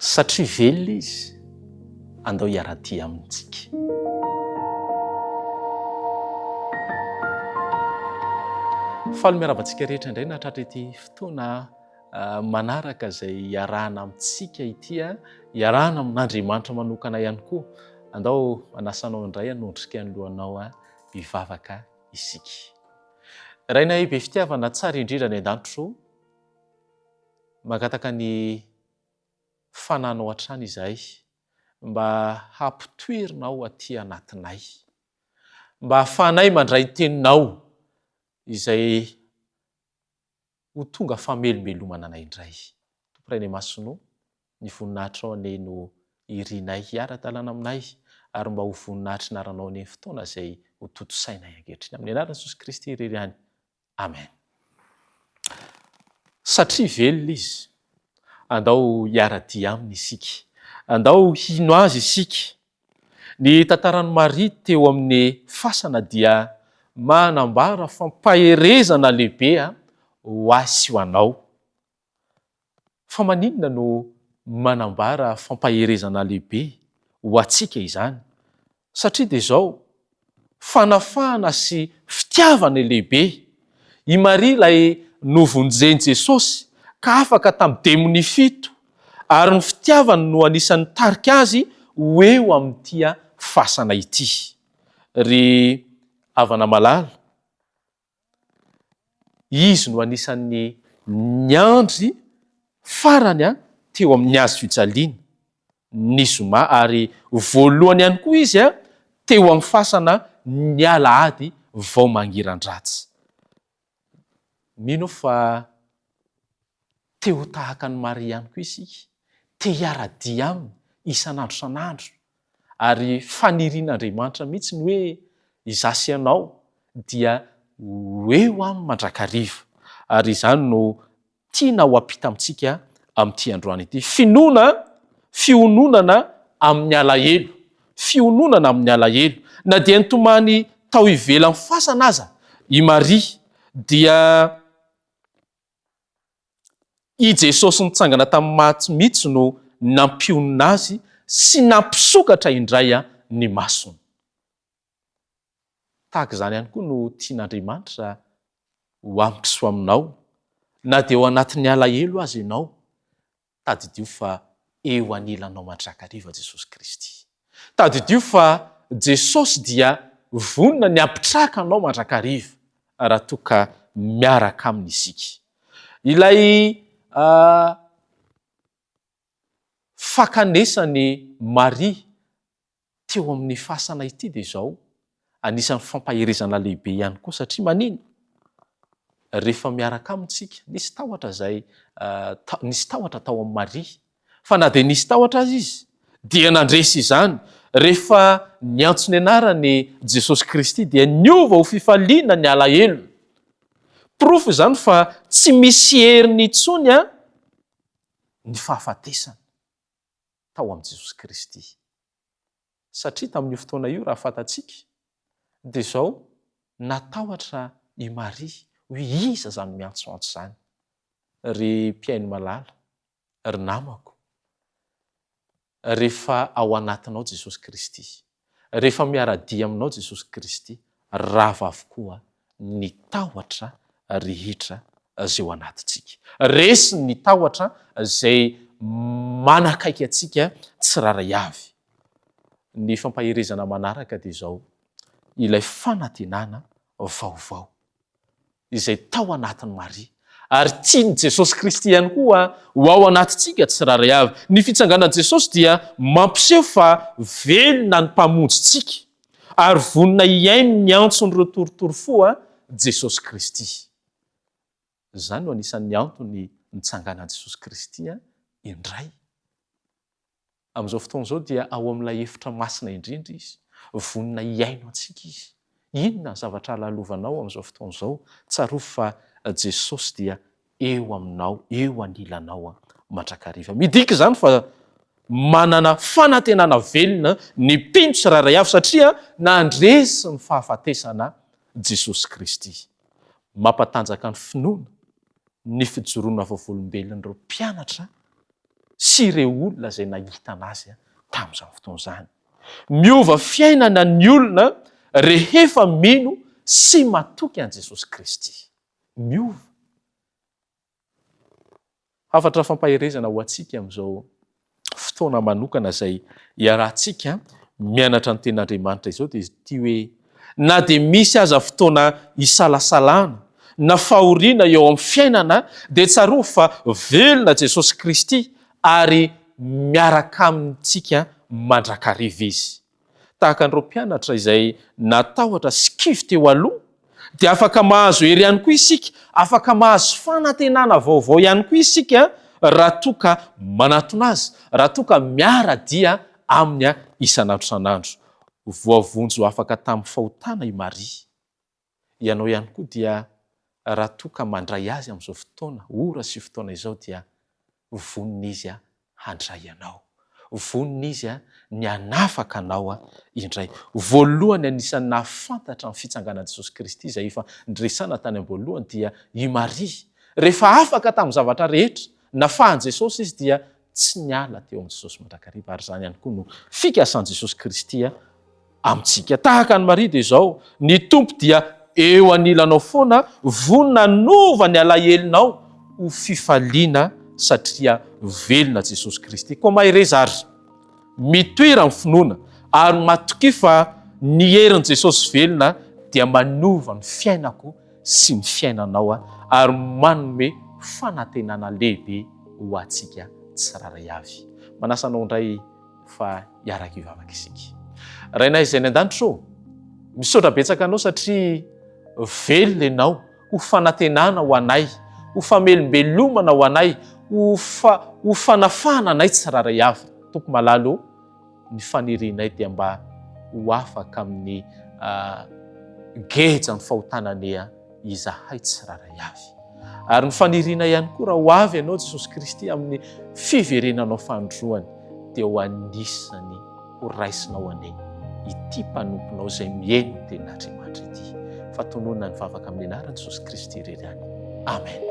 satria velona izy andao hiara-tia amintsika. Faly miaravantsika rehetra indray nahatratra ity fotoana manaraka izay iarahana amintsika ity, iarahana amin'Andriamanitra manokana ihany koa. Andao anasanao indray hanondrika ny lohanao hivavaka isika. Rainay be fitiavana tsara indrindra ny an-danitro, mankataka ny fananao hatrany izahay mba hampitoerinao aty anatinay, mba hahafahanay mandray teninao izay ho tonga famelomelomana anay indray. Tomporay ny masonao, ny voninahitra ao ane no irinay hiara-dalàna aminay, ary mba ho voninahitry naranao ny fotoana izay ho toto-sainay ankehitriny. Amin'ny anaran'i Jesosy Kristy irery ihany. Amen. Satria velona izy, andao hiara-dia aminy isika, andao hino azy isika. Ny tantaran'i Maria teo amin'ny fasana dia manambara fampaherezana lehibe ho azy ho anao. Fa maninona no manambara fampaherezana lehibe ho antsika izany? Satria dia izao, fanafahana sy fitiavana lehibe. I Maria ilay novonjeny Jesosy ka afaka tamin'ny demony fito, ary ny fitiavana no anisan'ny tarika azy ho eo amin'ity fasana ity. Ry havana malala, izy no anisan'ny niandry farany teo amin'ny hazo fijaliana ny zoma, ary voalohany ihany koa izy teo amin'ny fasana ny alahady vao mangiran-dratsy. Mino fa teo tahaka ny Maria ihany koa isika, te hiara-dia aminy isan'andro isan'andro, ary fanirian'Andriamanitra mihitsy ny hoe izasy ianao dia ho eo aminy mandrakariva. Ary izany no tiana ho ampita amintsika amin'ity androany ity. Fiononana amin'ny alahelo, fiononana amin'ny alahelo. Na dia nitomany tao ivelan'ny fasana aza i Maria, dia i Jesosy nitsangana tamin'ny maty mihitsy no nampionona azy sy nampisokatra indray ny masony. Tahaka izany ihany koa no tian'Andriamanitra ho amiko sy ho aminao. Na dia ao anatin'ny alahelo azy ianao, tadidio fa eo anilanao mandrakariva Jesosy Kristy. Tadidio fa Jesosy dia vonona ny ampitraka anao mandrakariva, raha toa ka miaraka aminy isika. Ilay fakanesany Maria teo amin'ny fasana ity dia izao, anisan'ny fampaherezana lehibe ihany koa. Satria manino? Rehefa miaraka amintsika, nisy tahotra tao amin'ny Maria, fa na dia nisy tahotra azy izy dia nandresy izany. Rehefa niantso ny anarany Jesosy Kristy dia niova ho fifaliana ny alahelo. Profo izany fa tsy misy heriny intsony ny fahafatesana tao amin'i Jesosy Kristy. Satria tamin'io fotoana io, raha fantatsika, dia izao natahotra i Maria hoe iza zany miantsoantso izany. Ry mpiaino malala, ry namako, rehefa ao anatinao Jesosy Kristy, rehefa miara-dia aminao Jesosy Kristy, rava avokoa ny tahotra rehetra izay ao anatintsika. Resy ny tahotra izay manakaiky antsika tsiraray avy. Ny fampaherezana manaraka dia izao, ilay fanantenana vaovao izay tao anatin'ny Maria, ary tiany Jesosy Kristy ihany koa ho ao anatintsika tsiraray avy. Ny fitsanganan'i Jesosy dia mampiseho fa velona ny mpamonjytsika, ary vonona iaino miantso n'ireo torotoro Jesosy Kristy. Izany no anisan'ny antony nitsanganan'i Jesosy Kristy indray. Amin'izao fotoana izao dia ao amin'ilay efitra masina indrindra izy, vonona iaino antsika izy. Inona ny zavatra lalovanao amin'izao fotoana izao? Tsarovy fa Jesosy dia eo aminao, eo anilanao mandrakariva. Midika izany fa manana fanantenana velona ny mpino tsiraray avy, satria nandresy ny fahafatesana Jesosy Kristy. Mampatanjaka ny finoana, ny fijoroana vaovolombelon'ireo mpianatra sy ireo olona izay nahita anazy tamin'izany fotoana izany. Miova fiainana ny olona rehefa mino sy matoky an' Jesosy Kristy. Miova. Hafatra fampaherezana ho antsika amin'izao fotoana manokana izay iarahantsika mianatra ny ten'Andriamanitra izao dia ity hoe na dia misy aza fotoana isalasalana na fahoriana eo amin'ny fiainana dia tsaroa fa velona Jesosy Kristy ary miaraka amintsika mandrakariva izy. Tahaka an'ireo mpianatra izay natahotra sy kivy teo aloha dia afaka mahazo hery ihany koa isika, afaka mahazo fanantenana vaovao ihany koa isika raha toa ka manatona azy, raha toa ka miara-dia amin'ny isan'andro isan'andro. Voavonjo afaka tamin'ny fahotana i Maria. Ianao ihany koa dia raha toa ka mandray azy amin'izao fotoana, ora sy fotoana izao dia vonina izy handray anao. Vonina izy ny hanafaka anao indray. Voalohany anisan'ny nahafantatra ny fitsanganan'i Jesosy Kristy izay efa niresana tany am-boalohany dia i Maria. Rehefa afaka tamin'ny zavatra rehetra, nafahan Jesosy izy dia tsy niala teo amin'i Jesosy mandrakariva ary izany ihany koa no fikasan'i Jesosy Kristy amintsika. Tahaka ny Maria dia izao, ny Tompo dia eo anilanao foana, vonina nova ny alahelinao ho fifaliana satria velona Jesosy Kristy. Koa mahireza ary mitoera ny finoana ary matoky fa ny herin'i Jesosy velona dia manova ny fiainako sy ny fiainanao ary manome fanantenana lehibe ho antsika tsiraray avy. Manasanao indray fa hiaraka hivavaka isika. Rainay izay ny an-danitro, misaotra betsaka anao satria velona ianao, ho fanantenana ho anay, ho famelombelomana ho anay, ho fanafana anay tsiraray avy. Tompo malalo ny fanirianay dia mba ho afaka amin'ny geja ny fahotanany izahay tsiraray avy. Ary ny faniriana ihany koa raha ho avy ianao Jesosy Kristy amin'ny fiverenanao fandroany dia ho anisany ho raisinao ane ity mpanomponao izay mihaino ny tenin'Andriamanitra ity. Fatononana ny vavaka amin'ny anaran'i Jesosy Kristy irery any. Amen.